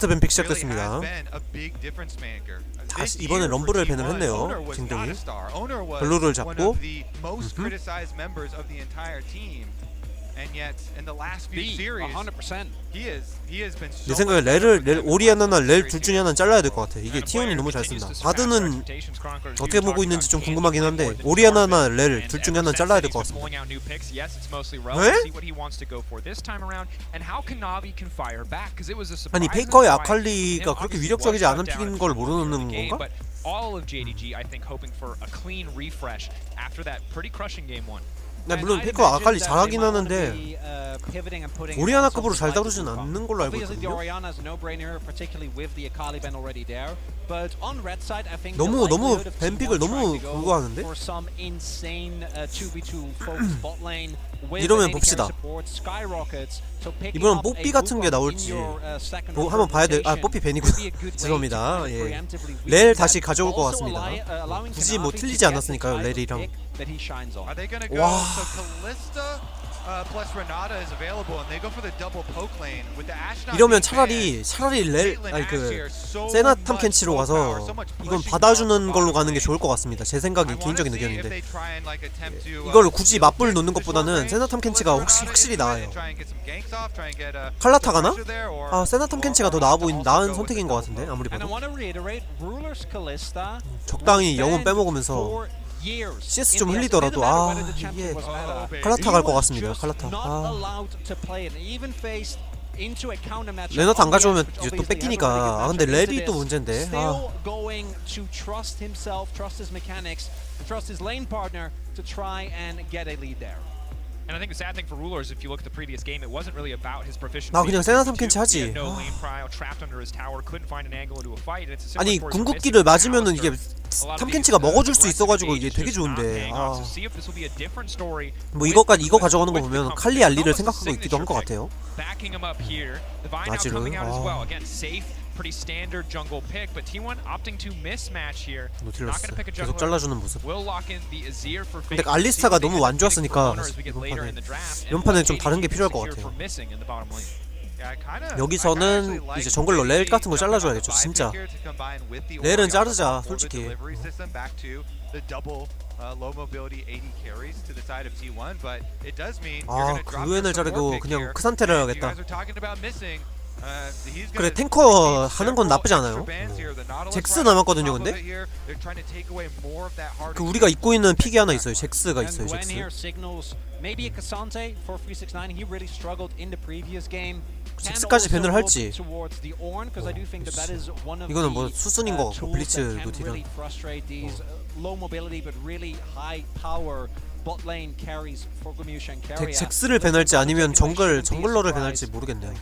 뱀픽 시작됐습니다. 다시 이번엔 럼블을 밴을 했네요. 징등이 블루를 잡고 내 생각에 렐 오리아나나 렐 둘 중에 하나는 잘라야 될 것 같아. 이게 T1이 너무 잘 쓴다. 바드는 어떻게 보고 있는지 좀 궁금하긴 한데 오리아나나 렐 둘 중에 하나는 잘라야 될 것 같습니다. 왜? 아니 페이커의 아칼리가 그렇게 위력적이지 않은 픽인 걸 모르는 건가? All of JDG, I think, hoping for a clean refresh after that pretty crushing game one. 네, 물론 페이커 아칼리 잘하긴 하는데 오리아나급으로 잘 다루진 않는 걸로 알고 있거든요. 너무 뱀픽을 너무 그거 하는데? 이러면 봅시다. 이번엔 뽀삐 같은 게 나올지 한번 봐야 돼. 아, 뽀삐 벤이구나. 죄송합니다. 예. 렐 다시 가져올 것 같습니다. 굳이 뭐 틀리지 않았으니까요, 렐이랑. 와. 이러면 차라리 렐 아니 그 세나 탐켄치로 가서 이건 받아주는 걸로 가는 게 좋을 것 같습니다. 제 생각이 개인적인 의견인데 이걸 굳이 맞불 놓는 것보다는 세나 탐켄치가 확실히 나아요. 칼라타 가나? 아 세나 탐켄치가 더 나은 선택인 것 같은데 아무리 봐도. 적당히 영혼 빼먹으면서 CS 좀 흘리더라도 아 이게 칼라타 갈 것 같습니다. 칼라타. 아. 레너트 안 가져오면 이제 또 뺏기니까. 아 근데 렐이 또 문제인데. 아. And I think the sad thing for Rulers, if you look at the previous game, it wasn't really about his proficiency. 나 그냥 세나 탐켄치 하지. 아니 궁극기를 맞으면은 이게 탐켄치가 먹어줄 수 있어가지고 이게 되게 좋은데. 아. 뭐 이거 가져가는 거 보면 칼리 알리를 생각하고 있기도 한 것 같아요. 마지르. 아. Pretty standard jungle pick, but T1 opting to mismatch here. 노틸러스 계속 잘라주는 모습. 근데 알리스타가 너무 안 좋았으니까 이번 판에 좀 다른 게 필요할 것 같아요. 여기서는 이제 정글러 렐 같은 거 잘라줘야겠죠. 진짜 렐은 자르자 솔직히. 아 그웬을 자르고 그냥 그 상태를 해야겠다. 그래 탱커 하는 건 나쁘지 않아요. 잭스 남았거든요. 근데 그 우리가 입고 있는 픽이 하나 있어요. 잭스가 있어요. 잭스. 잭스까지 밴을 할지. 이거는 뭐 수순인 거 같고 블리츠 노틸은. 잭스를 밴할지 아니면 정글러를 밴할지 모르겠네요.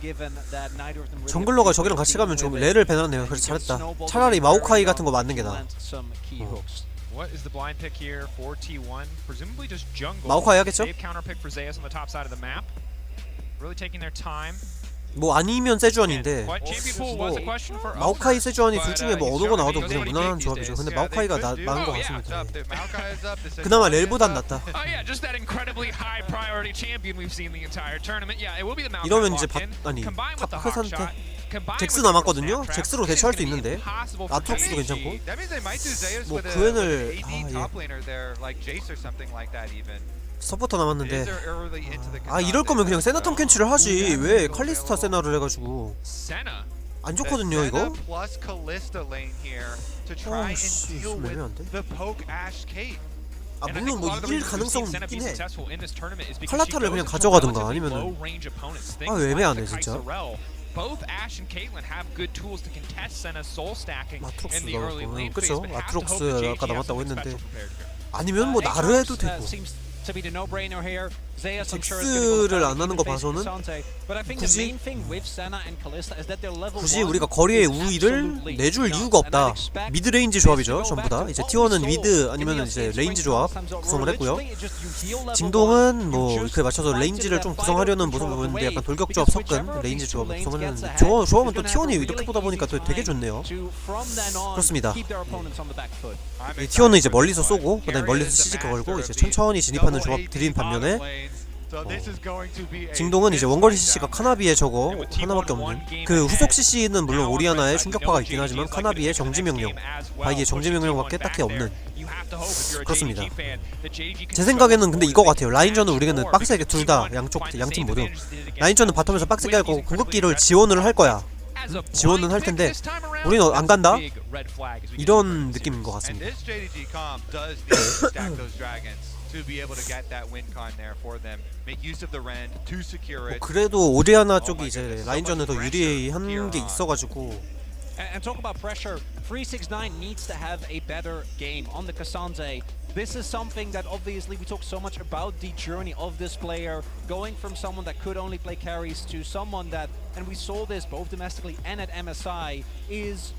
정글러가 저기랑 같이 가면 좀 렐을 밴하네요. 그래서 잘했다. 차라리 마오카이 같은 거 맞는 게 나아. 마오카이 하겠죠? 뭐 아니면 세주안인데 뭐 마오카이 세주안이 둘 중에 뭐 어느 거 나와도 그냥 무난한 조합이죠. 근데 마오카이가 나은 것 같습니다. 그나마 렐보단 낫다. 이러면 이제 탑크 상태 잭스 남았거든요? 잭스로 대처할 수 있는데 아트록스도 괜찮고 뭐 그웬을 서포터 남았는데 아 이럴 거면 그냥 세나 탐켄치를 하지 왜 칼리스타 세나를 해가지고 안 좋거든요 이거? 아씨 좀 애매한데? 아 물론 뭐 이길 가능성은 있긴 해. 칼라타를 그냥 가져가든가 아니면은 아 애매하네 진짜. 아트록스가 그쵸? 아트록스 아까 남았다고 했는데 아니면 뭐 나르 해도 되고 잭스를 안 하는 거 봐서는 굳이 우리가 거리의 우위를 내줄 이유가 없다. 미드 레인지 조합이죠 전부 다. 이제 T1은 미드 아니면 이제 레인지 조합 구성을 했고요. 징동은 뭐 그에 맞춰서 레인지를 좀 구성하려는 모습을 보는데 약간 돌격 조합 섞은 레인지 조합을 구성을 했는데 조합은 또 T1이 이렇게 보다 보니까 또 되게 좋네요. 그렇습니다. T1은 이제 멀리서 쏘고 그다음에 멀리서 CG 걸고 이제 천천히 진입하는 조합 들인 반면에 징동은 이제 원거리 CC가 카나비의 저거 하나밖에 없는, 그 후속 CC는 물론 오리아나의 충격파가 있긴 하지만 카나비의 정지명령, 바이의 정지명령밖에 딱히 없는, 그렇습니다. 제 생각에는 근데 이거 같아요. 라인전은 우리는 빡세게 둘 다 양팀 모두 라인전은 바텀에서 빡세게 할 거고 궁극기를 지원을 할 거야. 지원은 할 텐데 우리는 안 간다? 이런 느낌인 것 같습니다. 그래도 오리아나 쪽이 이제 라인전에 더 유리한 게 있어가지고. And talk about pressure. 369 needs to have a better game on the Cassandre. This is something that obviously we talk so much about the journey of this player, going from someone that could only play carries to someone that, and we saw this both domestically and at MSI, is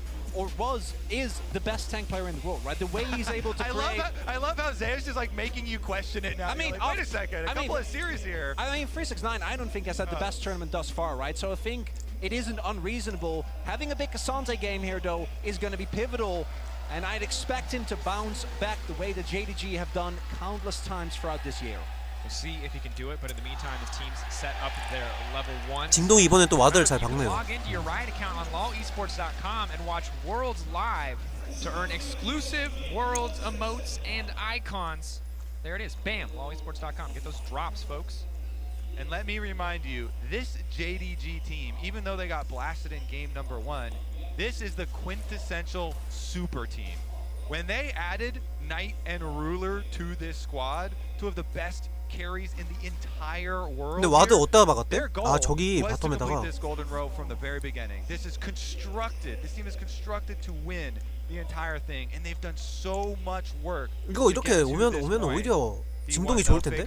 the best tank player in the world, right? The way he's able to create. I love how Zeus is like making you question it now. I mean, like, wait a second, a couple of series here. I mean, 369 I don't think has had the best tournament thus far, right? So I think it isn't unreasonable. Having a big Cassandre game here, though, is going to be pivotal, and I'd expect him to bounce back the way that JDG have done countless times throughout this year. We'll see if he can do it, but in the meantime, his team's set up their level 1. 징동이 이번에 또 와드를 잘 박네요. Log into your Riot account on lawesports.com and watch Worlds live to earn exclusive Worlds emotes and icons. There it is. Bam, lawesports.com. Get those drops, folks. And let me remind you, this JDG team, even though they got blasted in game number 1, this is the quintessential super team. When they added Knight and Ruler to this squad, two of the best carries in the entire world. 근데 와드 어디다가 박았대? Their goal 아 저기 was to complete 바텀에다가. this golden row from the very beginning. This is constructed. This team is constructed to win the entire thing, and they've done so much work. 이거 이렇게 오면 오히려 징동이 좋을 텐데.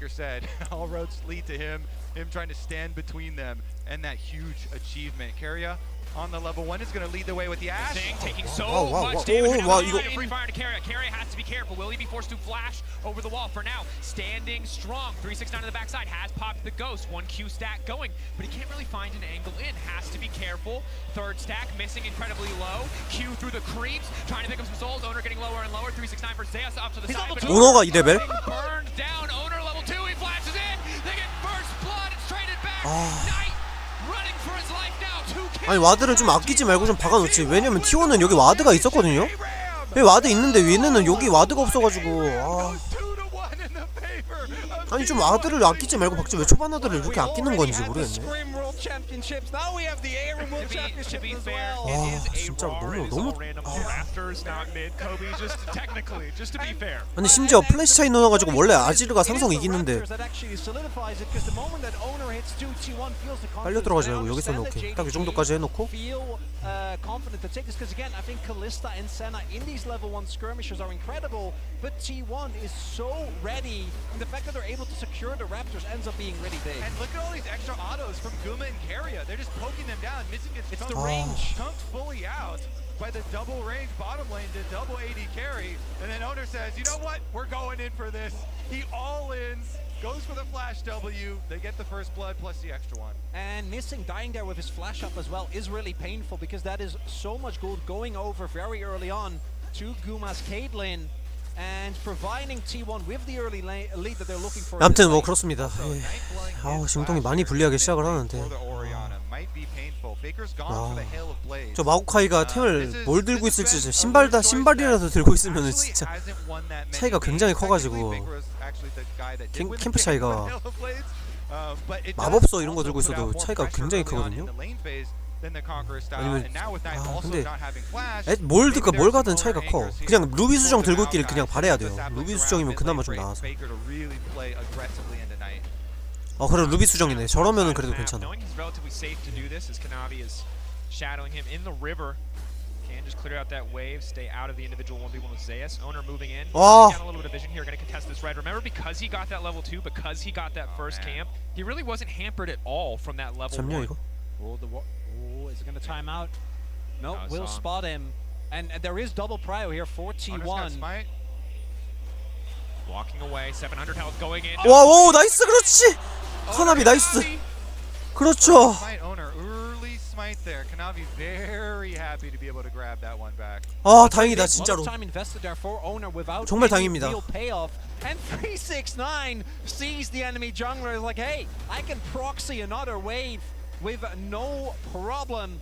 All roads lead to him trying to stand between them and that huge achievement. Keria on the level 1 is going to lead the way with the Ash. Taking so wow, much damage. wow, 이거 Free fire to Keria. Keria has to be careful. Will he be forced to flash over the wall? For now, standing strong. 369 on the backside has popped the ghost. 1Q stack going, but he can't really find an angle in. Has to be careful. Third stack missing incredibly low. Q through the creeps, trying to pick up some souls. Owner getting lower and lower. 369 for Zeus up to the side. But 오너가 2레벨? burned down. Owner level 2. He flashes in. They get first blood. It's traded back. Knight running for his life now. 2 kills. 아니 와드를 좀 아끼지 말고 좀 박아놓지. 왜냐면 T1은 여기 와드가 있었거든요. 여기 와드 있는데 얘네는 여기 와드가 없어가지고. 아니 좀 와드를 아끼지 말고 박지. 왜 초반 와드를 이렇게 아끼는 건지 모르겠네. 진짜 너무 아니 심지어 플래시 차이 넣어가지고 원래 아지르가 상성 이기는데 빨려 들어가지 말고 여기서 넣게. 딱 이 정도까지 해놓고. Confident to take this because again I think Kalista and Senna in these level 1 skirmishers are incredible, but T1 is so ready, and the fact that they're able to secure the Raptors ends up being really big. And look at all these extra autos from Guma and Keria. They're just poking them down. Missing gets It's the range. chunked fully out by the double range bottom lane to double AD carry, and then Owner says, you know what, we're going in for this. He all-ins, goes for the flash W, they get the first blood plus the extra one. And missing dying there with his flash up as well is really painful because that is so much gold going over very early on to Guma's Caitlyn and providing T1 with the early lead that they're looking for. 아무튼 뭐 그렇습니다. 아우 징동이 많이 불리하게 시작을 하는데. 저 마오카이가 템을 뭘 들고 있을지 신발이라도 들고 있으면 진짜 차이가 굉장히 커가지고 캠프 차이가 마법서 이런 거 들고 있어도 차이가 굉장히 크거든요. 아니면 근데 뭘 가든 차이가 커. 그냥 루비 수정 들고 있기를 그냥 바래야 돼요. 루비 수정이면 그나마 좀 나아서. 그래 루비 수정이네. 저러면은 그래도 괜찮아. Shadowing him in the river. Can just clear out that wave, stay out of the individual 1v1 with Zeus. Owner moving in. Down a little bit of vision here, going to contest this red. Remember, because he got that level 2, because he got that first camp, he really wasn't hampered at all from that level 1. Igo? Is it going to time out? No, will spot him. And there is double prio here for T1. Walking away, 700 health going in. 오 나이스 그렇지. 카나비 나이스. 그렇죠. smite there. Kanavi very happy to be able to grab that one back. 아 다행이다 A lot 진짜로. of time invested there for Owner without 정말 any 다행입니다. real payoff. And 369 sees the enemy jungler is like, hey, I can proxy another wave with no problem,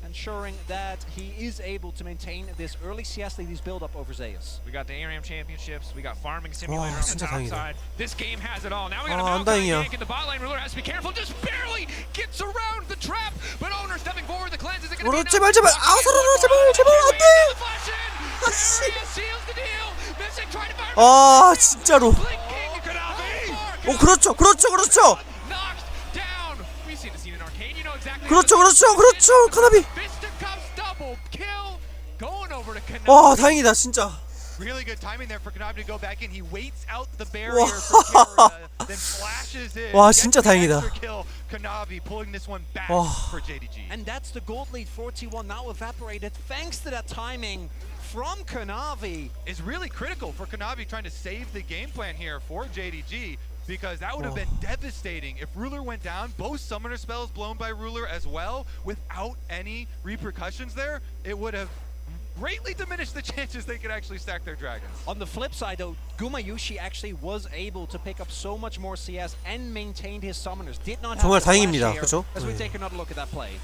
ensuring that he is able to maintain this early CS lead he's built up over Zeus. We got the ARAM championships. We got farming simulator 와, on the 진짜 top 다행이다. side. This game has it all. Now we got 아, a 안 Maokai 다행이야. gank in the bot lane. Ruler has to be careful. Just barely gets around the trap. But Owner stepping forward. The cleanse is it going to be 제발 enough? 제발 아 살아라 제발 제발 안돼. Flash in. 아씨. Area seals the deal. Missing trying to fire. 아 진짜로. Blinking. Kanavi. 오 그렇죠 그렇죠 그렇죠. Knocked down. We've seen the scene in Arcane. You know exactly. 그렇죠 그렇죠 그렇죠 카나비. Fisticuffs double kill. Going over to Kanavi. 와 다행이다 진짜. Really good timing there for Kanavi to go back in. He waits out the barrier 와. for Keria, then flashes in. 와, gets 진짜 the 다행이다. extra kill. Kanavi pulling this one back 와. for JDG. And that's the gold lead for T1 now evaporated thanks to that timing from Kanavi. Is really critical for Kanavi trying to save the game plan here for JDG, because that would have been devastating if Ruler went down, both summoner spells blown by Ruler as well, without any repercussions there. It would have greatly diminished the chances they could actually stack their dragons. On the flip side though, Gumayushi actually was able to pick up so much more CS and maintained his summoners. Did not have 정말 the flash 다행입니다. here, 그쵸? as we 네. take another look at that play.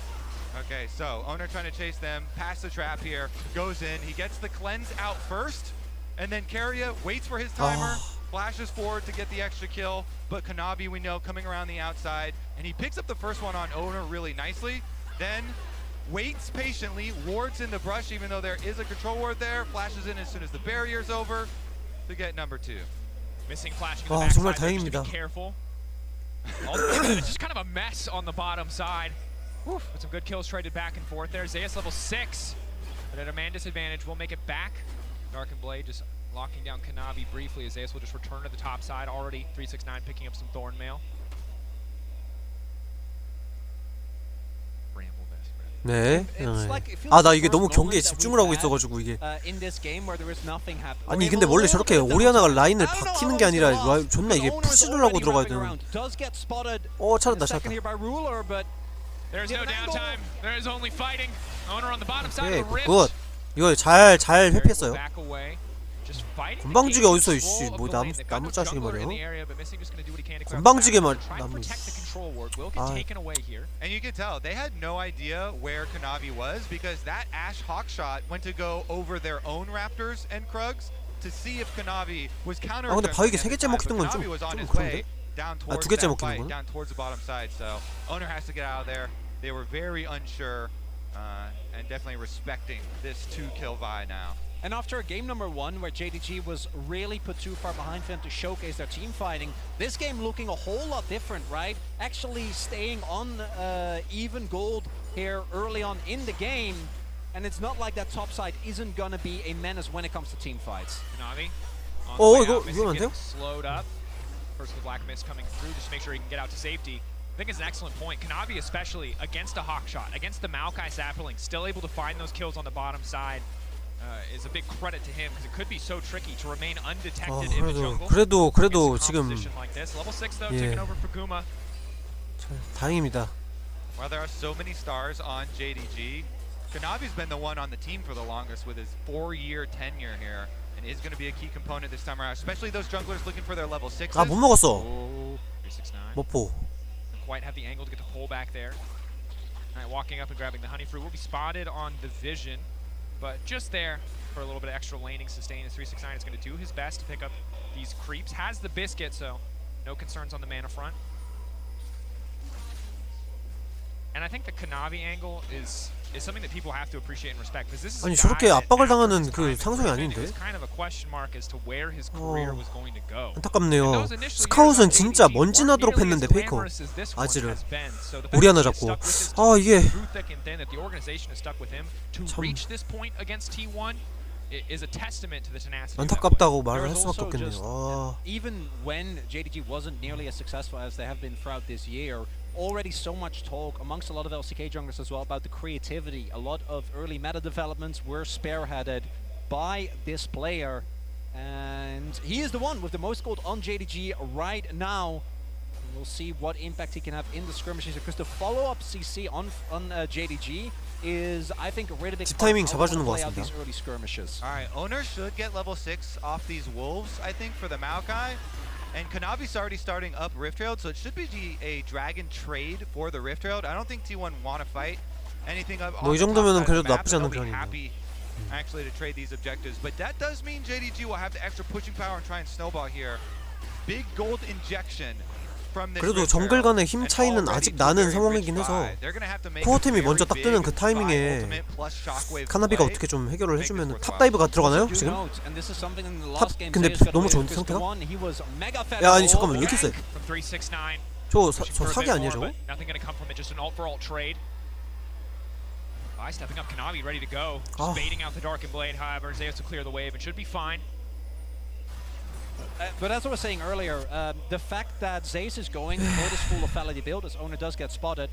Okay, so Owner trying to chase them, past the trap here, goes in, he gets the cleanse out first, and then Keria waits for his timer, flashes forward to get the extra kill, but Kanavi, we know, coming around the outside, and he picks up the first one on Owner really nicely, then waits patiently, wards in the brush even though there is a control ward there, flashes in as soon as the barrier's over to get number 2. Missing flashing in 와, the 정말 backside. There, just to 다행입니다. be careful. Ultimately, it's just kind of a mess on the bottom side. Whew, with some good kills traded back and forth there. Zeus level 6, but at a man disadvantage. We'll make it back. Dark and Blade just locking down Kanavi briefly as Zeus will just return to the top side. Already 369 picking up some Thorn Mail. Bramble Vest. 네. It's like, it feels 아 나 the 이게 first 너무 경기에 moment that 집중을 하고 we've had, 있어가지고 이게. in this game where there is nothing happening. 아니 근데 원래 저렇게 오리아나가 라인을 박히는 게 아니라 존나 이게 푸시를 하고 들어가야 되는. 찾았다 찾았다. There's no downtime. There is only fighting. Owner on the bottom side 오케이 of the rift. 굿. 이거 잘 회피했어요. Back away. Just fighting. 건방지게 어딨어 이씨 뭐 나무 짜식이 말이야. 건방지게 말 나무. 아. And you can tell they had no idea where Kanavi was, because that Ashe Hawk shot went to go over their own Raptors and Krugs to see if Kanavi was counter. 아 근데 바위게 세 개째 먹히는 건 좀 그런데? down 아, towards 두 개째 that fight, 먹히는구나. down towards the bottom side. So Owner has to get out of there. They were very unsure, and definitely respecting this 2-kill Vi now. And after game number 1, where JDG was really put too far behind for them to showcase their team fighting, this game looking a whole lot different, right? Actually staying on even gold here early on in the game, and it's not like that top side isn't gonna be a menace when it comes to team fights. Kanavi. 이거 위험한데요? getting slowed up. First the Black Mist coming through just to make sure he can get out to safety. I think it's an excellent point. Kanavi especially against a Hawk shot, against the Maokai sapling, still able to find those kills on the bottom side. Is a big credit to him because it could be so tricky to remain undetected in the jungle. 그래도 지금 Like this. Level 6 though, 예. taking over for Guma. 다행입니다. While there are so many stars on JDG, Kanavi's been the one on the team for the longest with his 4-year tenure here, and is going to be a key component this time around, especially those junglers looking for their level 6s. 아 못 먹었어. 369. 못 보. Quite have the angle to get the pull back there. All right, walking up and grabbing the honey fruit. Will be spotted on the vision, but just there for a little bit of extra laning sustain. As 369 is going to do his best to pick up these creeps. Has the biscuit, so no concerns on the mana front. And I think the Kanavi angle is something that people have to appreciate and respect, because this is 아니 a guy 저렇게 that 압박을 after 당하는 his 그 time in 상성이 Griffin, it 아닌데. was kind of a question mark as to where his career was going to go. 안타깝네요. 스카웃은 진짜 먼지 나도록 했는데 페이커 아지를 오리아나 잡고. 아 이게 안타깝다고 말을 할 수밖에 없겠네요. 아. Even when JDG wasn't nearly as successful as they have been throughout this year, already so much talk amongst a lot of LCK junglers as well about the creativity. A lot of early meta developments were spearheaded by this player, and he is the one with the most gold on JDG right now. We'll see what impact he can have in the skirmishes, because the follow-up CC on JDG is, I think, a really big 집 part 타이밍 of how we 잡아주는 것 play out 같습니다. these early skirmishes. All right, Owner should get level 6 off these wolves, I think, for the Maokai. And Kanavi's already starting up Rift Herald, so it should be a dragon trade for the Rift Herald. I don't think T1 want to fight anything up on 이 the top 정도면은 side of the 그래도 map, 나쁘지 and 않은 they'll be 편이네요. happy actually to trade these objectives. But that does mean JDG will have the extra pushing power and try and snowball here. Big gold injection from this 그래도 Rift 정글 Herald, 간의 힘 and 차이는 already 아직 two 나는 very 상황이긴 rich 해서 buy. They're gonna have to make a 코어템이 very 먼저 딱 뜨는 그 big 타이밍에 buy ultimate plus shockwave 카나비가 play. 어떻게 좀 해결을 make this 해주면 worthwhile. 탑다이브가 들어가나요 Do 지금? note, and this is something in the 탑 last game 근데 Zayas got 너무 away 좋은데 with, because 상태가? the one, he was mega fed 야 아니 up. 잠깐만 왜 이렇게 세? From 369. 저 사기 아니야 저거? Nothing gonna come from it. Just an ult for ult trade. Stepping up, Kanavi ready to go. Just baiting out the Darkened Blade. However, Zeus to clear the wave. It should be fine. But as I was saying earlier, the fact that Zayas is going for this full lethality build, as Owner does get spotted.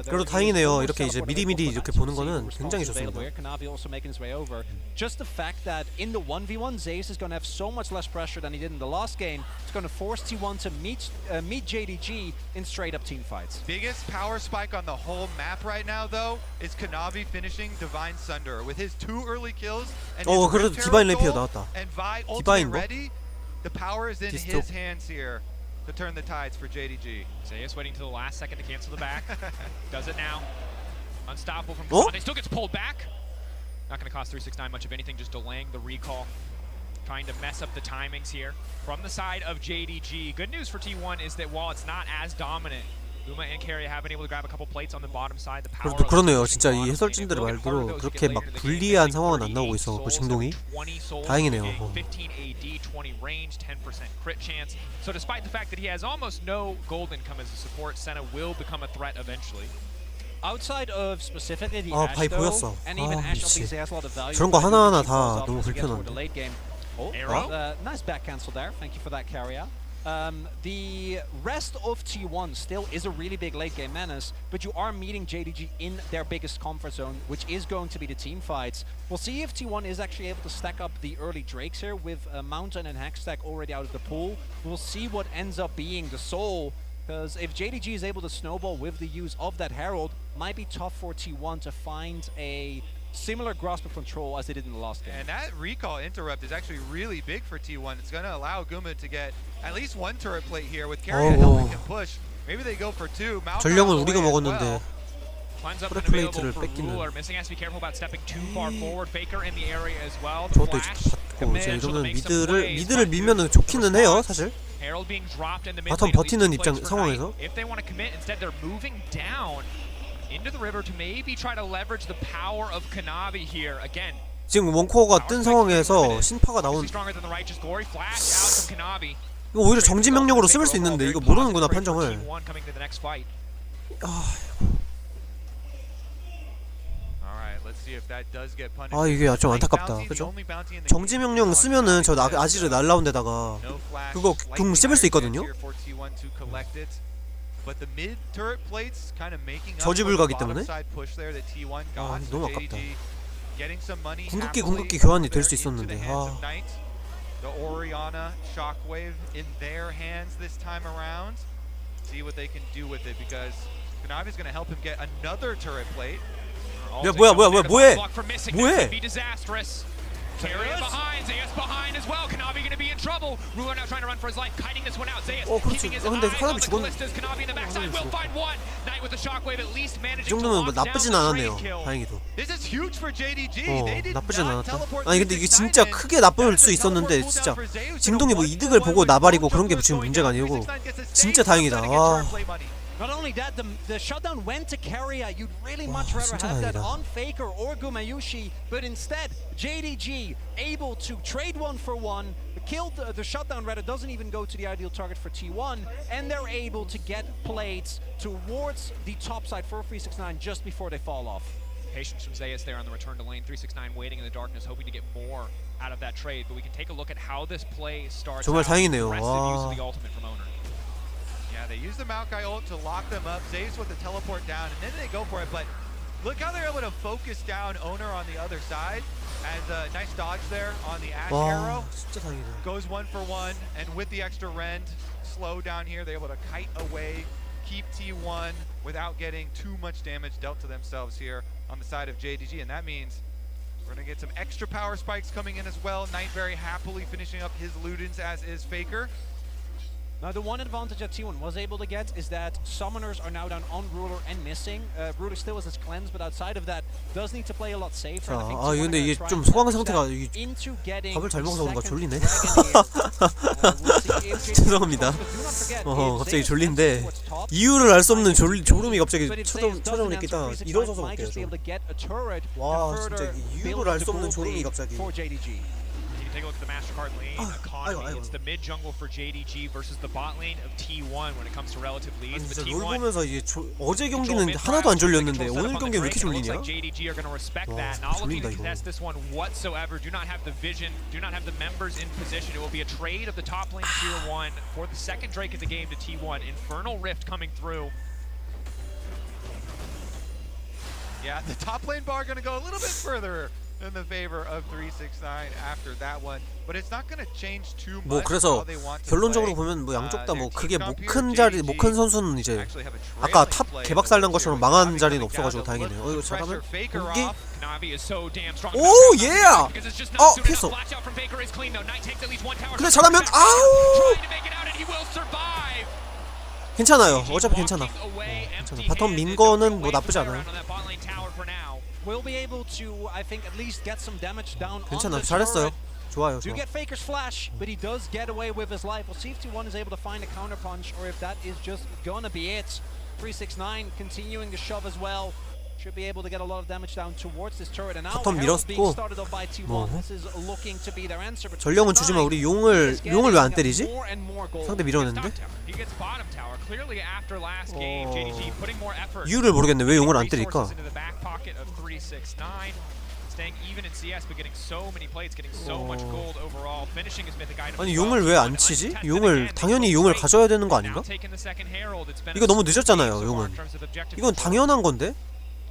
그래도 다행이네요. 이렇게 이제 미리미리 이렇게 보는 거는 굉장히 좋습니다. Kanavi also making his way over. Just the fact that in the 1v1, Zayas is going to have so much less pressure than he did in the last game. It's going to force T1 to meet JDG in straight-up team fights. Biggest power spike on the whole map right now, though, is Kanavi finishing Divine Sunder with his 2 early kills and his 그래도 Rift 디바인 Herald 램피어 goal 나왔다. and Vi 디바인 ultimate 뭐? ready. The power is in 디스토. his hands here to turn the tides for JDG. Zeus waiting till the last second to cancel the back. Does it now. Unstoppable from Oh? Kasante. Still gets pulled back. Not going to cost 369 much of anything, just delaying the recall. Trying to mess up the timings here. From the side of JDG, good news for T1 is that while it's not as dominant, Uma and Carry have been able to grab a couple plates on the bottom side. The power 그래도 of 그러네요. pushing 진짜 이 bottom lane. 해설진들 It will get harder, 말대로 though, as you 그렇게 get 막 later in the game. 불리한 Getting 상황은 안 38 나오고 있어. 그 souls, 진동이 20 souls, 다행이네요. 15 AD, 20 range, 10% crit chance. So despite the fact that he has almost no gold income as a support, Senna will become a threat eventually. Outside of specifically the 바위 Ashe, though, 보였어. and even Ashe 미치. obviously has a lot of value. 저런 거 for 하나하나 JDG 다 falls off 너무 as we get toward 불편한데. the late game. Arrow? Nice back cancel there. Thank you for that, carrier. The rest of T1 still is a really big late game menace, but you are meeting JDG in their biggest comfort zone, which is going to be the team fights. We'll see if T1 is actually able to stack up the early Drakes here with Mountain and Hextech already out of the pool. We'll see what ends up being the soul, because if JDG is able to snowball with the use of that Herald, might be tough for T1 to find a similar grasp of control as they did in the last game. And that recall interrupt is actually really big for T1. It's going to allow Guma to get at least 1 turret plate here with Carrier helping him push. Maybe they go for 2. 전령은 우리가 먹었는데 Cleanse up 프레 and available 플레이트를 for 뺏기는. Ruler. Missing has to be careful about stepping too far forward. Faker in the area as well. The 저것도 flash. 이제 받고 이제 이러면 Make some plays. 미드를 밀면은 좋기는 해요 사실. Herald being dropped in the mid 바텀 lane, at least 버티는 2 입장 plays per night. 상황에서. If they want to commit, instead they're moving down into the river to maybe try to leverage the power of Kanavi here. Again, 지금 원코어가 뜬 상황에서 신파가 나온 stronger than the righteous glory. Flash out from Kanavi. 이거 오히려 정지 명령으로 쓸 수 있는데 이거 모르는구나 판정을. 아 이게 좀 안타깝다. 그죠? 정지 명령 쓰면은 저 아지르 날라온 데다가 그거 궁 씹을 수 있거든요. 저지불가기 때문에. 아 너무 아깝다. 궁극기 교환이 될 수 있었는데. 아. The Oriana Shockwave in their hands this time around. See what they can do with it because Kanavi's going to help him get another turret plate. 야 뭐해? 뭐해? Carrier behind, Zeus behind as well. Kanavi going to be in trouble. Ruler now trying to run for his life, kiting this one out. Zeus keeping his eyes on the Callistas. Kanavi in the backside will find one. Knight with the shockwave at least managing to lock down 나쁘진 the 않았네요. trade kill. 다행히도. This is huge for JDG. They did 나쁘진 not 않았다. teleport 아니 근데 이게 진짜 크게 나쁠 수 있었는데 진짜 진동이 뭐 이득을 보고 나발이고 그런 게 지금 문제가 아니고 진짜 다행이다. 와. Not only that, the shutdown went to Carrier. You'd really much rather have that on Faker or Gumayushi, but instead, JDG able to trade 1-for-1, killed the shutdown rather, doesn't even go to the ideal target for T1, and they're able to get plates towards the top side for 369 just before they fall off. Patience from Zeus there on the return to lane. 369 waiting in the darkness, hoping to get more out of that trade, but we can take a look at how this play starts 정말 out. 다행이네요. Aggressive use of the ultimate from Owner. Yeah, they use the Maokai ult to lock them up. Zeus with the teleport down, and then they go for it. But look how they're able to focus down Owner on the other side. And nice dodge there on the Ashe Arrow. 진짜 다행이다. Goes 1-for-1, and with the extra rend, slow down here. They're able to kite away, keep T1 without getting too much damage dealt to themselves here on the side of JDG, and that means we're gonna get some extra power spikes coming in as well. Knight very happily finishing up his Ludens, as is Faker. Now the one advantage that T1 was able to get is that summoners are now down on Ruler and missing. Ruler still has his cleanse, but outside of that does need to play a lot safer. 자, and I think 아 T1 근데 are 이게 gonna 좀 try 소강 and 상태가 push 이게 that into getting 밥을 잘 먹어서 그런가 second 졸리네. dragon here. 죄송합니다. But do not forget, 갑자기 if 졸린데 Zayas gets towards top, 이유를 알 수 없는 졸음이 갑자기 but if Zayas doesn't 찾아오니까 answer, 365 일어서서 might 볼게요. just be able to get a turret 와, and 진짜 further 이유를 build 알 the 수 없는 gold 졸음이 lead 갑자기. for JDG. You take a look at the MasterCard lane economy. 아이고. It's the mid jungle for JDG versus the bot lane of T1 when it comes to relative 아니 leads. 진짜 But 롤 T1 보면서 이게 어제 경기는 하나도 안 졸렸는데 오늘 경기 왜 이렇게 졸리냐? JDG are going to respect 와, that. Not looking 졸린다, to 이거. contest this one whatsoever. Do not have the vision. Do not have the members in position. It will be a trade of the top lane tier 1 for the second Drake of the game to T1. Infernal Rift coming through. Yeah, the top lane bar gonna go a little bit further in the favor of 369 after that one, but it's not gonna change too much. 뭐 그래서 how they want to 결론적으로 play. 보면 뭐 양쪽 다 뭐 Their 크게 team 못 up 큰 here, 자리 못 큰 JDG 선수는 이제 actually have a 아까 trailing 탑 play 개박살 난 in the 것처럼 series. 망한 Navi 자리는 gonna 없어가지고 gather, 다행이네요. look 이거 for pressure. 잘하면 Faker 공기 off. Navi is so damn strong. 오 예! Because it's just 어 not soon 피했어. enough. Flash out from Faker is clean though. Knight takes at least one tower. 그래 잘하면 아우 Trying to make it out and he will survive. 괜찮아요. 어차피 괜찮아. 괜찮아. 바텀 민 거는 뭐 나쁘지 않아요. Will be able to, I think, at least get some damage down on 괜찮아. the 잘했어요. turret. 좋아요. Do 좋아. get Faker's flash, but he does get away with his life. We'll see if T1 is able to find a counter punch or if that is just gonna be it. 369 continuing to shove as well. Should be able to get a lot of damage down towards this turret. And now 바텀 Herald's being 밀었고, started off by T1. 뭐. This is looking to be their answer. But 전령은 주지만 우리 용을 왜 안 때리지? more and more gold. 상대 밀어냈는데? He gets bottom tower. Clearly after last game, 어. JDG putting more effort. 이유를 모르겠네. 왜 용을 안 때릴까? Resources into the back pocket of 369. Staying even in CS, but getting so many plates, getting so much gold overall. Finishing his mythic item. 아니 용을 왜 안 치지? 용을 당연히 용을 가져야 되는 거 아닌가? 이거 너무 늦었잖아요. 용은. 이건 당연한 건데?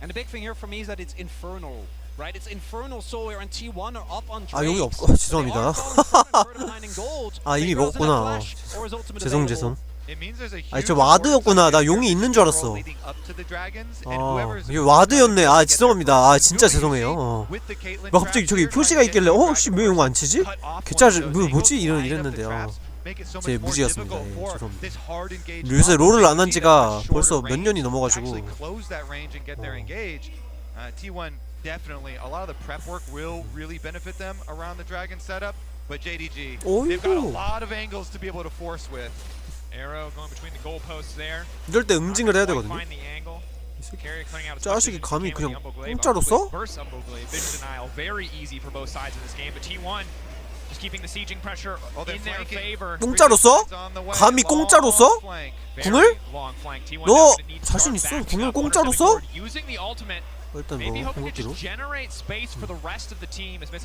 And the big thing here for me is that it's infernal, right? It's infernal soul here, and T1 are up on. 아 용이 없고 죄송합니다. 아 이미 먹었구나. 죄송. 아니 저 와드였구나. 나 용이 있는 줄 알았어. 아 이게 와드였네. 아 죄송합니다. 아 진짜 죄송해요. 막 갑자기 저기 표시가 있길래 씨 왜 용 안 치지? 개짜증 뭐지 이랬는데 제 무지였습니다. 예, 죄송합니다. 요새 롤을 안 한 지가 벌써 몇 년이 넘어가지고. T1 definitely a lot of the prep work will really benefit them around the dragon setup, but JDG they've got a lot of angles to be able to force with. Arrow going between the goalposts there. 이럴 때 응징을 해야 되거든요. Find the angle. 자식이 감히 그냥 공짜로 써? Very easy for both sides of this game, but T1 just keeping the sieging pressure in their favor. 공짜로 써? 감히 공짜로 써? 궁을? 너 자신 있어? 궁을 공짜로 써? 일단 뭐 궁극기로.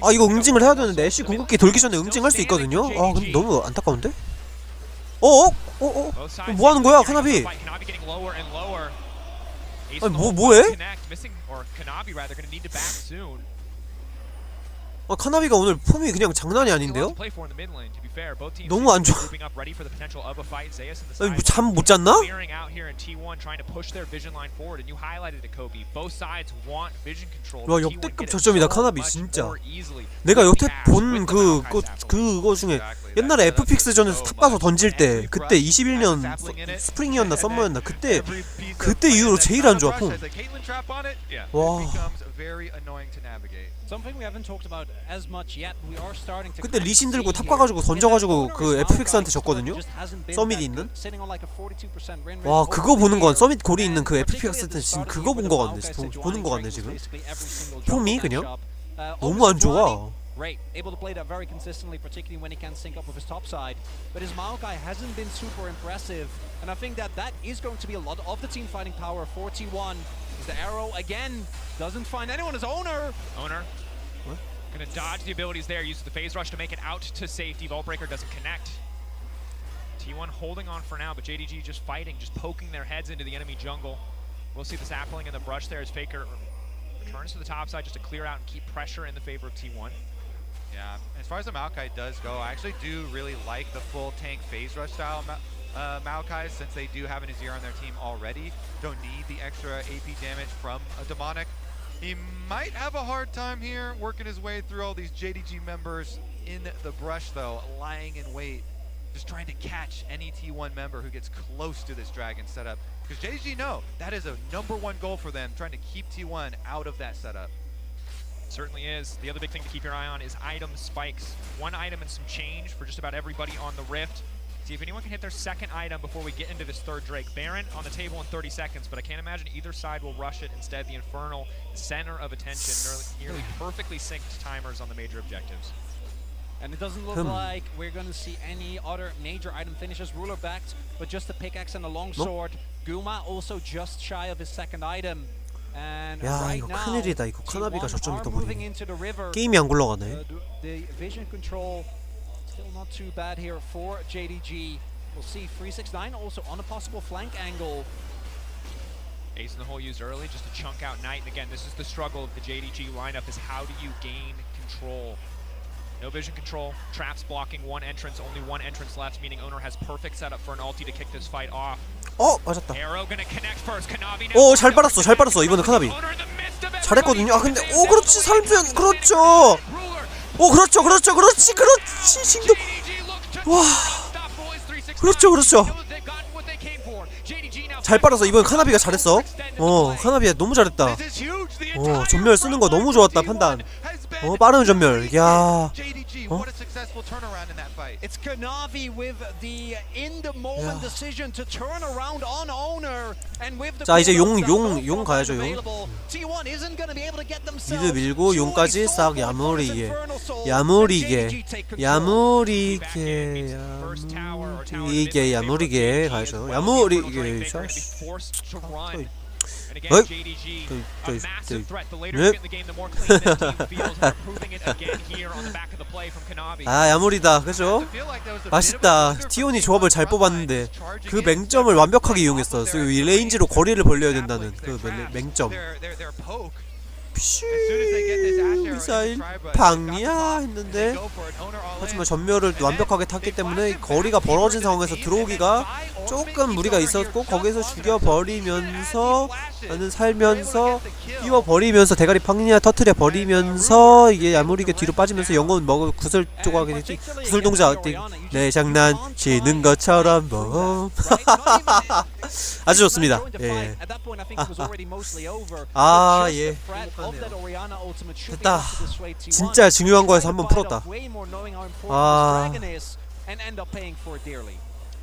아 이거 응징을 해야 되는데 애쉬 궁극기 돌기 전에 응징할 수 있거든요. 아 근데 너무 안타까운데? 뭐 하는 거야 카나비? 아니 뭐해? 아 카나비가 오늘 폼이 그냥 장난이 아닌데요? 너무 안 좋아. 아니 뭐 잠 못 잤나? 와 역대급 저점이다 카나비 진짜. 내가 여태 본 그거 중에 옛날에 에프픽스전에서 탑 가서 던질 때 그때 21년 스프링이었나 썸머였나 그때 이후로 제일 안 좋아 폼. 와. 그때 리신 들고 탑 가가지고 던져가지고 그 에프픽스한테 졌거든요. 서밋이 있는. 와 그거 보는 건 서밋 골이 있는 그 에프픽스한테 지금 그거 본 거 같네. 보는 거 같네 지금. 폼이 그냥 너무 안 좋아. Great, able to play that very consistently, particularly when he can sync up with his top side. But his Maokai hasn't been super impressive, and I think that is going to be a lot of the team fighting power for T1. As the arrow again doesn't find anyone as owner. What? Gonna dodge the abilities there, uses the phase rush to make it out to safety. Vaultbreaker doesn't connect. T1 holding on for now, but JDG just fighting, just poking their heads into the enemy jungle. We'll see the sapling in the brush there as Faker returns to the top side just to clear out and keep pressure in the favor of T1. Yeah, as far as the Maokai does go, I actually do really like the full tank phase rush style Maokai, since they do have an Azir on their team already, don't need the extra AP damage from a Demonic. He might have a hard time here working his way through all these JDG members in the brush, though, lying in wait, just trying to catch any T1 member who gets close to this dragon setup. Because JDG know that is a #1 goal for them, trying to keep T1 out of that setup. Certainly is. The other big thing to keep your eye on is item spikes. One item and some change for just about everybody on the Rift. See if anyone can hit their second item before we get into this third Drake. Baron on the table in 30 seconds, but I can't imagine either side will rush it. Instead, the Infernal, center of attention, nearly perfectly synced timers on the major objectives. And it doesn't look like we're going to see any other major item finishes. Ruler backed, but just a pickaxe and a longsword. Guma also just shy of his second item. And 야 right 이거 now, 큰일이다. 이거 카나비가 T1 저점이 are 떠버리네. moving into the river. 게임이 안 굴러가네. The vision control still not too bad here for JDG. We'll see 369 also on a possible flank angle. Ace in the hole used early just to chunk out Knight. And again, this is the struggle of the JDG lineup, is how do you gain control? No vision control, traps blocking one entrance, only one entrance left, meaning Owner has perfect setup for an ulti to kick this fight off. 맞았다. Arrow gonna connect first. Kanavi 잘 빨았어. 잘 빨았어. 이번에 카나비. 잘했거든요. 아 근데 그렇지. 살면 그렇죠. 그렇지. 진동. 와. 그렇죠. 잘 빨았어. 이번 카나비가 잘했어. 카나비가 너무 잘했다. 전멸 쓰는 거 너무 좋았다. 판단. 빠른 전멸. 야. It's Kanavi with the in the moment decision to turn around on Owner, and with the 자 이제 용 가야죠. 용. T1 isn't going to be able to get themselves. 미드 밀고 용까지 싹 야무리게 가야죠. 야무리게. And again, JDG, a massive threat. The later you get in the game, the more clean this team feels. We're proving it again here on the back of the play from Kanavi. 야무리다. 그죠? 맛있다. T1이 조합을 잘 뽑았는데 그 맹점을 완벽하게 이용했어. 이 레인지로 거리를 벌려야 된다는 그 맹점. 미사일 방이야 했는데 하지만 전멸을 완벽하게 탔기 때문에 거리가 벌어진 상황에서 들어오기가 조금 무리가 있었고, 거기서 죽여버리면서 나는 살면서 띄워버리면서 대가리 팡니아 터트려 버리면서 이게 야무리게 뒤로 빠지면서 영혼 먹을 구슬 조각이 되지. 구슬 동작 내 장난치는 것처럼 뭐 아주 좋습니다. 예. 예. 됐다. 진짜 중요한 거에서 한번 풀었다.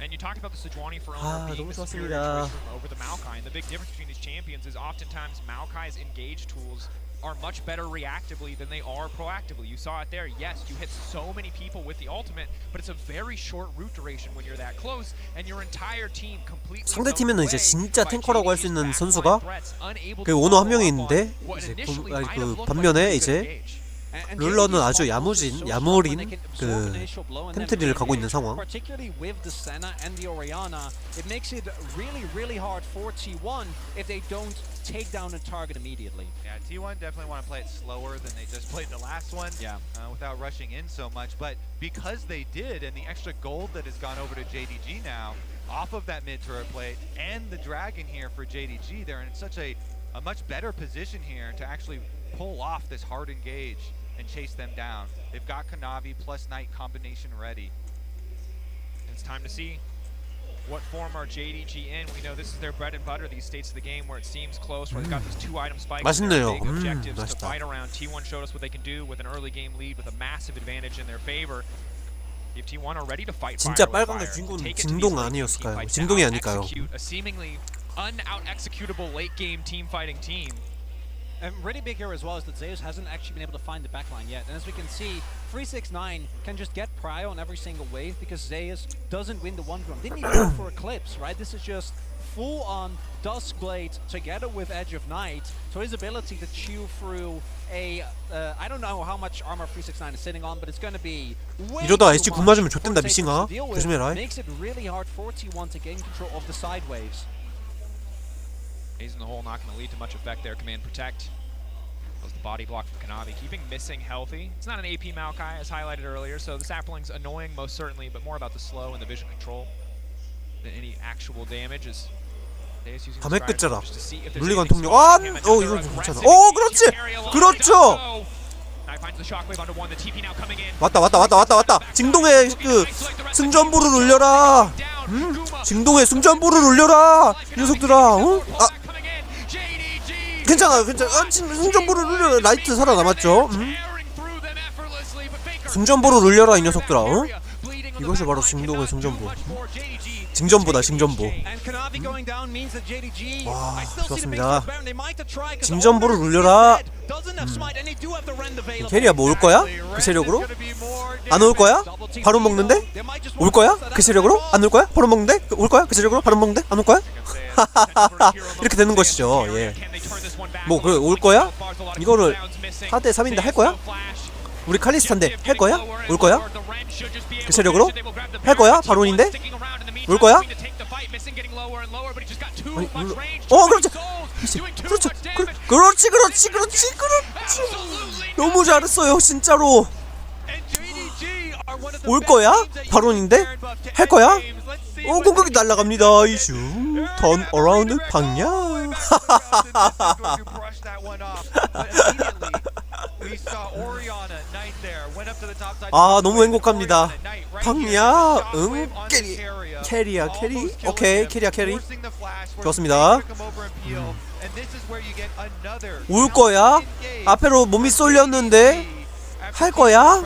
And you talked about the Sejuani for Owner being the superior choice over the Maokai. And the big difference between these champions is oftentimes Maokai's engage tools are much better reactively than they are proactively. You saw it there. Yes, you hit so many people with the ultimate, but it's a very short root duration when you're that close, and your entire team completely. 상대 팀에는 이제 진짜 탱커라고 할 수 있는 선수가 그 오너 한 명이 있는데 이제 그 반면에 이제 룰러는 아주 야무린 그 템트리를 가고 있는 상황. Particularly with the Senna and the Orianna, it makes it really hard for T1 if they don't take down a target immediately. Yeah, T1 definitely want to play it slower than they just played the last one. Yeah. Without rushing in so much, but because they did, and the extra gold that has gone over to JDG now, off of that mid turret plate and the dragon here for JDG, they're in such a much better position here to actually pull off this hard engage and chase them down. They've got Kanavi plus Knight combination ready. It's time to see what form are JDG in. We know this is their bread and butter, these states of the game where it seems close, where they've got these two item spikes. 맛있네요. Big objectives to 맛있다. fight around. T1 showed us what they can do with an early game lead with a massive advantage in their favor. If T1 are ready to fight 진짜 fire with 빨간 게 fire, 주인공은 take it to 진동 these late game 아니었을까요? team fights, 진동이 to 아닐까요? out-execute a seemingly un-out-executable late game team fighting team. And really big here as well is that Zeus hasn't actually been able to find the backline yet. And as we can see, 369 can just get prio on every single wave because Zeus doesn't win the one drum. Didn't even go for Eclipse, right? This is just full-on Duskblade together with Edge of Night. So his ability to chew through a I don't know how much armor 369 is sitting on, but it's going to be way 이러다 too SG much 군 맞으면 for 좆된다, Saber 미싱아. to deal with. 조심해라. Makes it really hard for T1 to gain control of the side waves. He's in the hole, not going to lead to much effect there. Command protect. That was the body block from Kanavi, keeping missing healthy. It's not an AP Maokai as highlighted earlier, so the sapling's annoying most certainly, but more about the slow and the vision control. any actual damage as 밤의 끝자락 물리관 통력. 이거 괜찮아. 그렇지. 그렇죠. 왔다. 징동의 그 승전보를 올려라. 징동의 승전보를 올려라. 이 녀석들아. 괜찮아. 승전보를 올려라. 라이트 살아남았죠. 승전보를 올려라 이 녀석들아. 이것이 바로 징동의 승전보. 징전보다 징전보. 와, 좋았습니다. 징전보를 올려라. 캐리야 뭐 올 거야? 그 세력으로? 안 올 거야? 바로 먹는데? 올 거야? 그 세력으로? 안 올 거야? 바로 먹는데? 올 거야? 그 세력으로? 바로 먹는데? 안 올 거야? 이렇게 되는 것이죠. 예. 뭐 그래 올 거야? 이거를 4대 3인데 할 거야? 우리 칼리스탄데 할 거야? 올 거야? 그 세력으로? 할 거야? 바론인데? 올 거야? 그렇지. 너무 잘했어요, 진짜로. 올 거야? 바론인데? 할 거야? 공격이 날아갑니다. 이슈 턴 어라운드 방향. 너무 행복합니다. 방야 캐리야 캐리. 오케이 캐리야 캐리. 좋습니다. 올 거야? 앞으로 몸이 쏠렸는데 할 거야?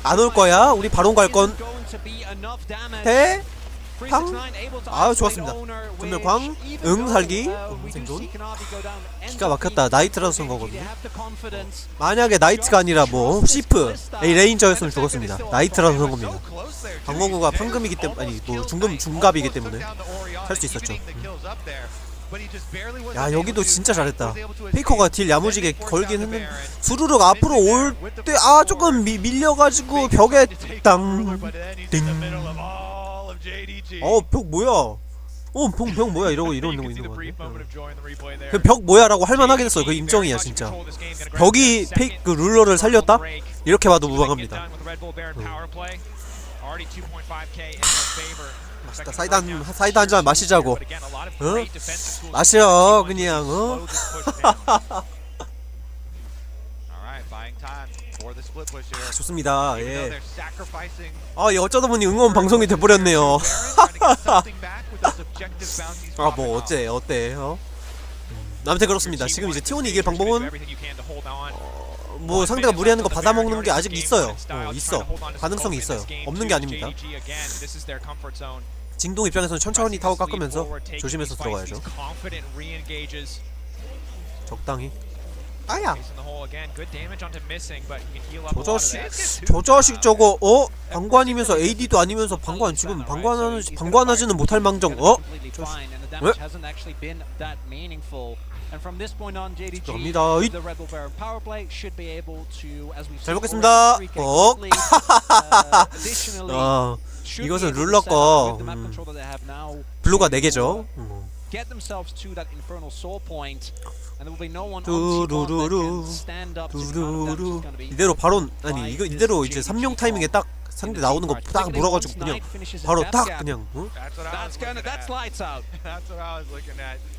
안 올 거야? 우리 바론 갈 건 해? 좋았습니다. 전멸광 살기 생존. 기가 막혔다. 나이트라서 쓴 거거든요. 만약에 나이트가 아니라 뭐 시프 레인저였으면 죽었습니다. 나이트라서 쓴 겁니다. 방어구가 판금이기 때문에 뭐 중갑이기 때문에 할 수 있었죠. 야, 여기도 진짜 잘했다. 페이커가 딜 야무지게 걸긴 했는데 수르륵 앞으로 올 때 조금 밀려가지고 벽에 땅 띵. 벽 뭐야? 벽 뭐야? 이러는 거 있는 거 같네. 벽 뭐야라고 할만하긴 했어요. 그 인정이야 진짜. 벽이 그 룰러를 살렸다? 이렇게 봐도 무방합니다. 맛있다. 사이다 한 잔 마시자고. 마셔 그냥. 좋습니다. 예. 어쩌다 보니 응원 방송이 돼버렸네요. 뭐 어때? 아무튼 그렇습니다. 지금 이제 T1이 이길 방법은 뭐 상대가 무리하는 거 받아먹는 게 아직 있어요. 있어. 가능성이 있어요. 없는 게 아닙니다. 징동 입장에서는 천천히 타워 깎으면서 조심해서 들어가야죠. 적당히. 저 자식 저거 방관이면서 AD도 아니면서 지금 방관하지는 못할 망정. 갑니다. 잘 먹겠습니다. 이것은 룰러 거. 블루가 4개죠. 두루루. 이대로 바론 이대로 이제 3용 타이밍에 딱 상대 나오는 거 딱 몰아가지고 그냥 바로 딱 그냥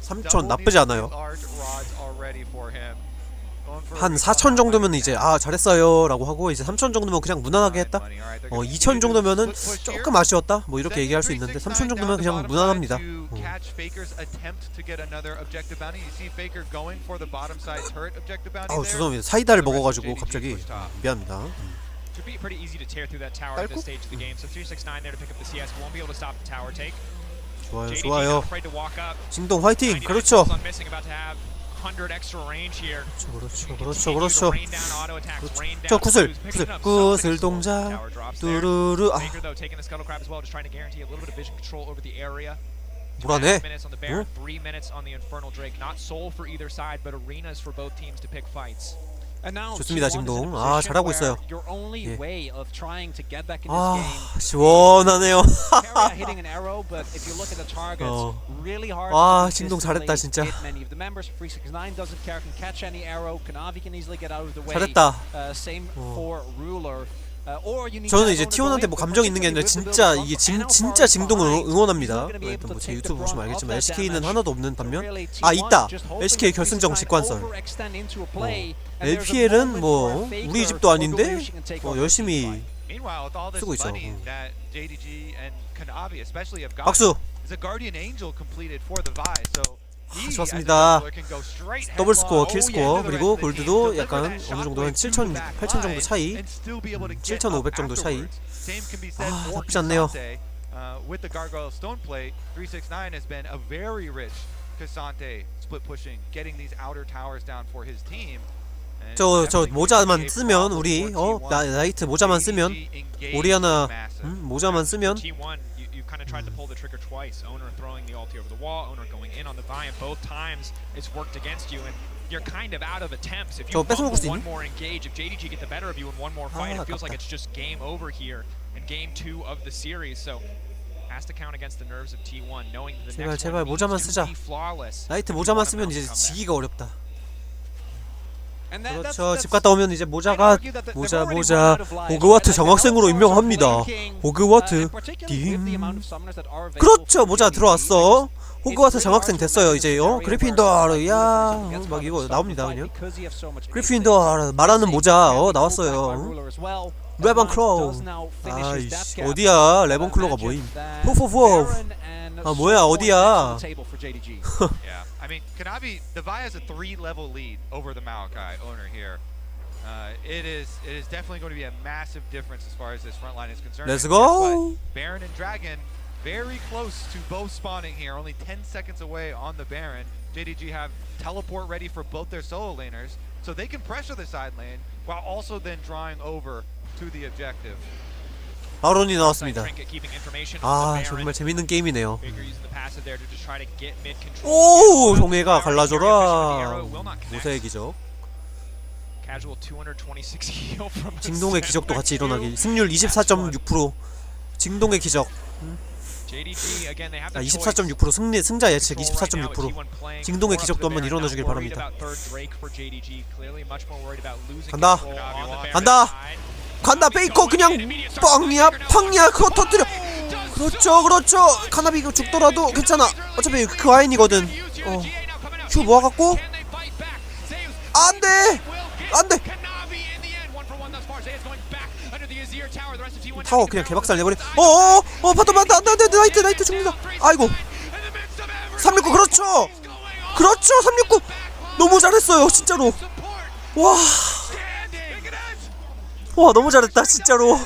3천 나쁘지 않아요. 한 4천 정도면 이제 잘했어요 라고 하고, 이제 3천 정도면 그냥 무난하게 했다. 2천 정도면은 조금 아쉬웠다 뭐 이렇게 얘기할 수 있는데 3천 정도면 그냥 무난합니다. 죄송합니다. 사이다를 먹어가지고 갑자기 미안합니다. 좋아요. 징동 화이팅. 그렇죠. 저 구슬 동작. 뚜루루. 뭐라네? 좋습니다. 징동 잘하고 있어요. 예. 시원하네요. 징동 잘했다 진짜. 잘했다. 저는 이제 T1한테 뭐 감정 있는 게 아니라 진짜 이게 진짜 징동을 응원합니다. 일단 뭐 제 유튜브 보시면 알겠지만 LCK는 하나도 없는 반면 있다. LCK 결승전 직관설. LPL은 뭐 우리 집도 아닌데 열심히 쓰고 있죠. 박수. 좋았습니다. 더블 스코어, 킬 스코어, 그리고 골드도 약간 어느 정도 한 7,000, 8,000 정도 차이, 7,500 정도 차이. 나쁘지 않네요. 저 모자만 쓰면 우리 나이트 모자만 쓰면 오리아나 모자만 쓰면 kind of tried to pull the trigger twice. Owner throwing the ulti over the wall, Owner going in on the Vi, and both times it's worked against you, and you're kind of out of attempts. If you fumble one more engage, if JDG get the better of you in one more fight, it feels like it's just game over here in game 2 of the series. So has to count against the nerves of T1, knowing the next 제발 모자만 쓰자. 나이트 모자만 쓰면 이제 지기가 어렵다. 그렇죠. 집 갔다 오면 이제 모자 호그와트 정학생으로 임명합니다. 호그와트 딩. 그렇죠. 모자 들어왔어. 호그와트 정학생 됐어요. 이제 그리핀도르 막 이거 나옵니다. 그냥 그리핀도르 말하는 모자 나왔어요. 레번클로우. 아이씨 어디야. 레번클로우가 뭐임. 후후후. 뭐야 어디야. I mean, Kanavi, the Vi has a 3-level lead over the Maokai owner here. It is definitely going to be a massive difference as far as this front line is concerned. Let's go! But Baron and Dragon very close to both spawning here, only 10 seconds away on the Baron. JDG have teleport ready for both their solo laners, so they can pressure the side lane while also then drawing over to the objective. 바론이 나왔습니다. 정말 재밌는 게임이네요. 오, 종애가 갈라져라. 모세의 기적. 징동의 기적도 같이 일어나길. 승률 24.6%. 징동의 기적. 24.6% 승자 예측 24.6%. 징동의 기적도 한번 일어나주길 바랍니다. 간다 페이커 그냥 뻥이야 그거 터뜨려. 그렇죠. 카나비 이거 죽더라도 괜찮아. 어차피 그 와인이거든. 큐 모아갖고 안돼. 타워 그냥 개박살 내버리. 바텀 안돼. 나이트 죽는다. 아이고 369 그렇죠 369 너무 잘했어요 진짜로. 와 너무 잘했다 진짜로.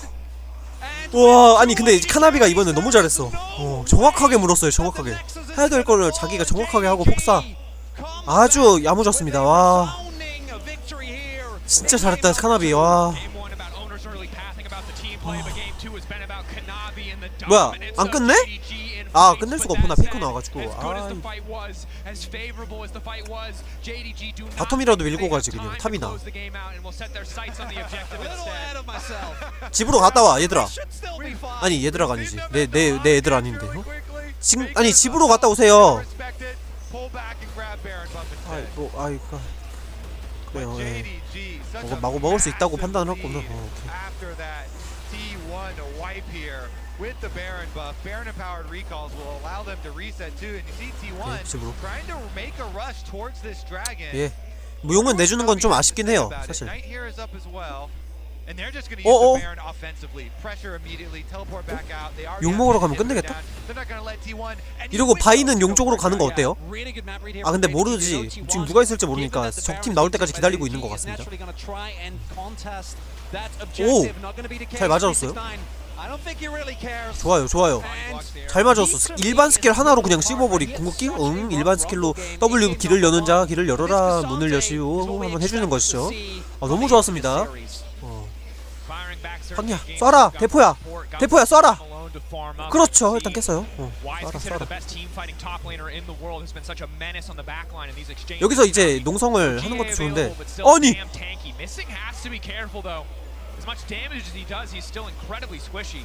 아니 근데 카나비가 이번에 너무 잘했어. 정확하게 물었어요. 정확하게 해야 될 거를 자기가 정확하게 하고 폭사 아주 야무졌습니다. 와 진짜 잘했다 카나비. 와 뭐야 안 끝내? 끝낼 수가 없구나. 페이커 나와가지고. 바텀이라도 밀고 가지 그냥. 탑이나 집으로 갔다 와 얘들아. 아니 얘들아가 아니지. 내 애들 아닌데. 아니 집으로 갔다 오세요. 그래요. 먹을 수 있다고 판단을 했구나. With the Baron buff, Baron empowered recalls will allow them to reset too, and you see T1 trying to make a rush towards this dragon. 무용은 내주는 건 좀 아쉽긴 해요, 사실. 용 먹으러 가면 끝내겠다? 이러고 바이는 용 쪽으로 가는 거 어때요? 근데 모르지. 지금 누가 있을지 모르니까 적팀 나올 때까지 기다리고 있는 것 같습니다. 오! 잘 맞아줬어요? 좋아요. 잘 맞았어. 일반 스킬 하나로 그냥 씹어버리. 궁극기? 일반 스킬로 W 길을 여는 자 길을 열어라 문을 여시오 한번 해주는 것이죠. 너무 좋았습니다. 황야 쏴라. 대포야 쏴라. 그렇죠. 일단 깼어요. 쏴라. 여기서 이제 농성을 하는 것도 좋은데 아니 as much damage as he does, he's still incredibly squishy.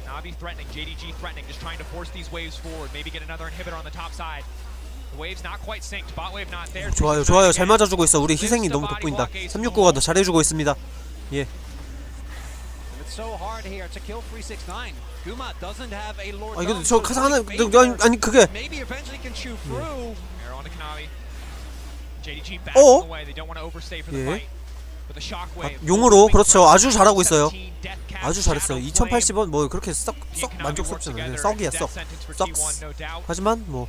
Navi threatening, JDG threatening, just trying to force these waves forward. Maybe get another inhibitor on the top side. The wave's not quite synced. Bot wave not there. 좋아요. 잘 맞아주고 있어. 우리 희생이 너무 돋보인다. 369가 더 잘해주고 있습니다. 예. It's so hard here to kill 369. Guma doesn't have a Lord. 아 이거 저 가상 하나 아니 그게 Maybe eventually can shoot through. Arrow on to Kanavi. JDG back 어? on the way. They don't want to overstay for the 예. fight. With a shockwave. 용으로 그렇죠. 아주 잘하고 있어요. 17 death cap, 아주 잘했어요. shadow 2080원 뭐 그렇게 썩 flame. 만족스럽잖아요. 썩이야 썩. 썩스. 하지만 뭐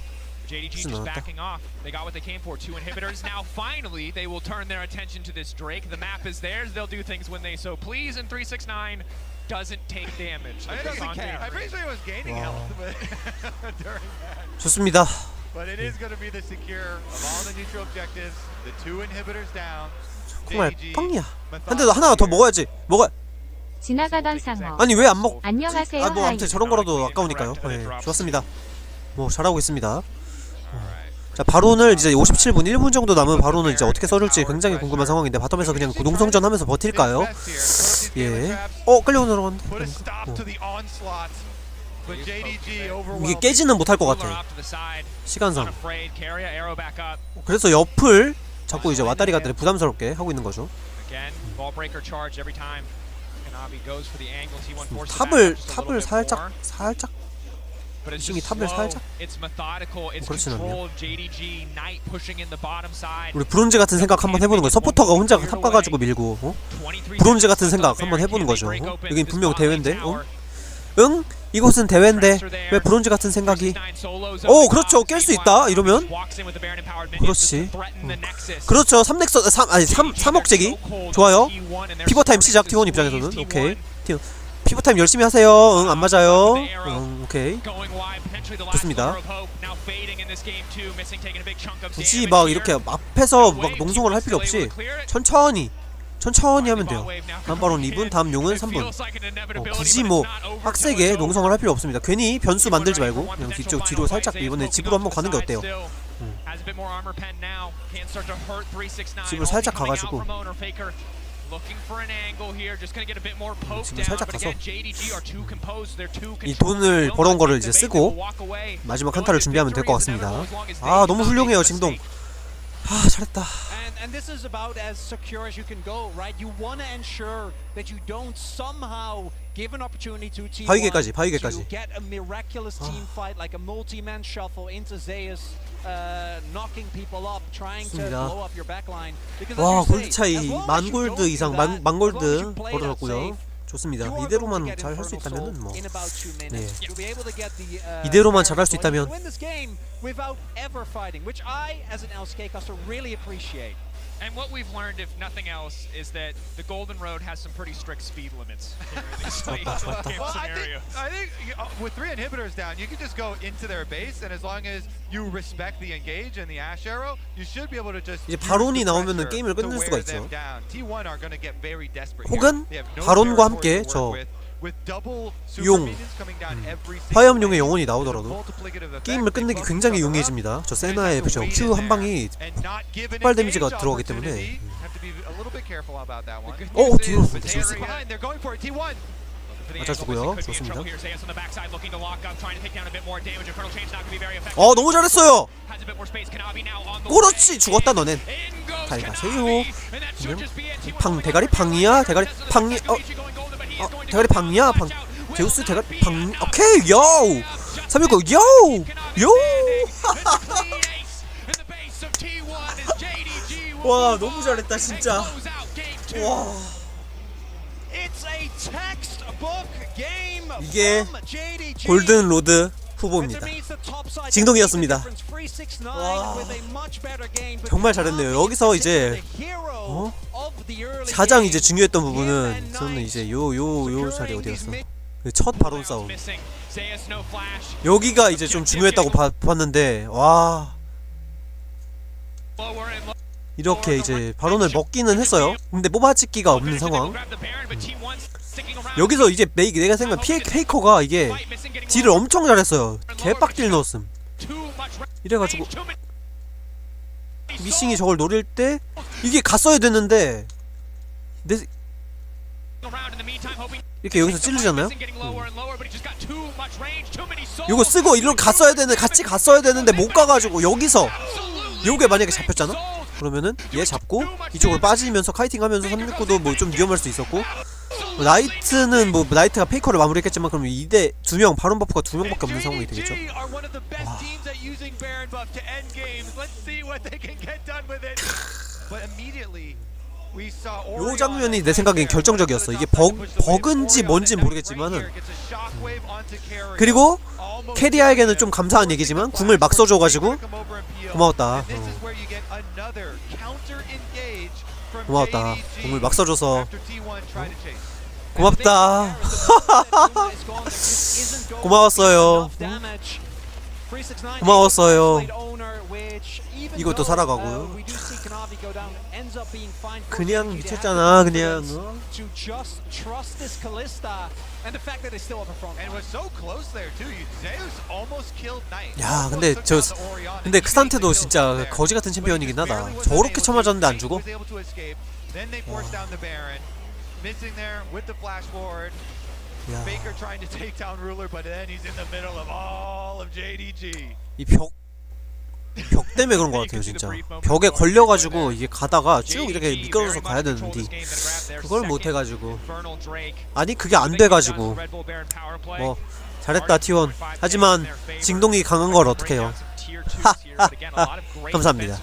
JDG just backing off. They got what they came for. 2 inhibitors. Now finally they will turn their attention to this Drake. The map is theirs. They'll do things when they so please. And 369 doesn't take damage. I pretty sure he was gaining health but during that. 좋습니다. But it is going to be the secure of all the neutral objectives. The 2 inhibitors down. 정말 JDG 빵이야. 근데 하나 더 먹어야지. 먹어. 지나가던 상어. 아니 왜 안 먹? 안녕하세요. 아 뭐 아무튼 하이. 저런 거라도 아까우니까요. 네, 좋았습니다. 뭐 잘하고 있습니다. 자 바론을 이제 57분 1분 정도 남은 바론을 이제 어떻게 써줄지 굉장히 궁금한 상황인데 바텀에서 그냥 농성전 하면서 버틸까요? 예. 끌려 들어갔는데. Put a stop to the onslaught. But JDG 이게 overwhelmed. 깨지는 못할 것 같아. Off to the side. 시간상. Unafraid. Carry arrow back up. 그래서 옆을 자꾸 이제 왔다리 갔다리 부담스럽게 하고 있는 거죠. Again, ball breaker charge every time. Kanavi goes for the angle. T1 forces 탑을 back just a 탑을 little bit more. 살짝 But it's 이승이 just 탑을 slow. 살짝 It's methodical. It's 그렇진 controlled. JDG Knight pushing in the bottom side. 우리 브론즈 같은 생각 한번 해보는 거예요. 서포터가 혼자 탑 가가지고 밀고 브론즈 같은 생각 한번 해보는 거죠. 여긴 분명 대회인데. 응? 이곳은 대회인데 왜 브론즈 같은 생각이? 그렇죠. 깰 수 있다. 이러면 그렇지. 그렇죠. 3넥서 3억제기 좋아요. 피버타임 시작. T1 입장에서는 오케이. 피버타임 열심히 하세요. 응, 안 맞아요. 오케이. 좋습니다. 굳이 막 이렇게 앞에서 막 농성을 할 필요 없이 천천히 하면 돼요. 다음 바론 2분, 다음 용은 3분. 굳이 뭐 빡세게 농성을 할 필요 없습니다. 괜히 변수 만들지 말고 그냥 뒤로 살짝 이번에 집으로 한번 가는 게 어때요? 집으로 살짝 가가지고 지금 살짝 가서 이 돈을 벌어온 거를 이제 쓰고 마지막 한타를 준비하면 될 것 같습니다. 아 너무 훌륭해요 징동. 아 잘했다. And this is about as secure as you can go, right? You want to ensure that you don't somehow give an opportunity to T1 바위계까지. to get a miraculous team fight like a multi-man shuffle into Zeus, knocking people up, trying to blow up your backline. 와 골드 차이 만 골드 이상 만 골드 벌어졌고요. 좋습니다. 이대로만 잘 할 수 있다면은 뭐 네. 이대로만 잘 할 수 있다면 without ever fighting, which I as an LCK caster really appreciate. And what we've learned, if nothing else, is that the Golden Road has some pretty strict speed limits. I think with 3 inhibitors down, you can just go into their base, and as long as you respect the engage and the Ash Arrow, you should be able to just. 이제 바론이 나오면은 게임을 끝낼 수가 있죠. T1 are going to get very desperate. 혹은 바론과 함께 저 용, 화염용의 영혼이 나오더라도 게임을 끝내기 굉장히 용이해집니다. 저 세나의 저 Q 한 방이 폭발 데미지가 들어가기 때문에 뒤로 제우스가 맞아주고요. 좋습니다. 너무 잘했어요. 그렇지 죽었다 너넨. 잘 가세요. 대가리 팡이야 대가리 팡이 대가리 팡이야 팡 제우스 대가리 팡 오케이 요 369 요 와 너무 잘했다 진짜. 와 이게 골든 로드 후보입니다. 징동이었습니다. 와 정말 잘했네요. 여기서 이제 가장 이제 중요했던 부분은 저는 이제 요 자리 어디 갔어? 첫 바론 싸움. 여기가 이제 좀 중요했다고 봤는데 와 이렇게 이제 바론을 먹기는 했어요. 근데 뽑아찍기가 없는 상황. 여기서 이제 내가 생각한 페이커가 이게 딜을 엄청 잘했어요. 개빡딜 넣었음. 이래가지고 미싱이 저걸 노릴 때 이게 갔어야 되는데 이렇게 여기서 찌르잖아요. 이거 쓰고 일로 갔어야 되는데 같이 갔어야 되는데 못 가가지고 여기서 요게 만약에 잡혔잖아? 그러면은 얘 잡고 이쪽으로 빠지면서 카이팅하면서 369도 뭐 좀 위험할 수 있었고, 나이트는 뭐 나이트가 페이커를 마무리했겠지만 그럼 2대 2명 바론 버프가 2명밖에 없는 상황이 되겠죠. 요 장면이 내 생각엔 결정적이었어. 이게 버그인지 뭔지 모르겠지만은, 그리고 캐리아에게는 좀 감사한 얘기지만 궁을 막 써줘가지고 고마웠다. 고마웠다. 궁을 막 써줘서 고맙다. 고마웠어요. 고마웠어요. 이것도 살아가고요. 그냥 미쳤잖아 그냥. 야 근데 크산테도 진짜 거지같은 챔피언이긴 하다. 저렇게 쳐맞았는데 안 죽어? 야. 이 벽 때문에 그런 것 같아요 진짜. 벽에 걸려가지고 이게 가다가 쭉 이렇게 미끄러져서 가야 되는데 그걸 못해가지고, 아니 그게 안 돼가지고. 뭐 잘했다 T1. 하지만 징동이 강한 걸 어떡해요. 감사합니다.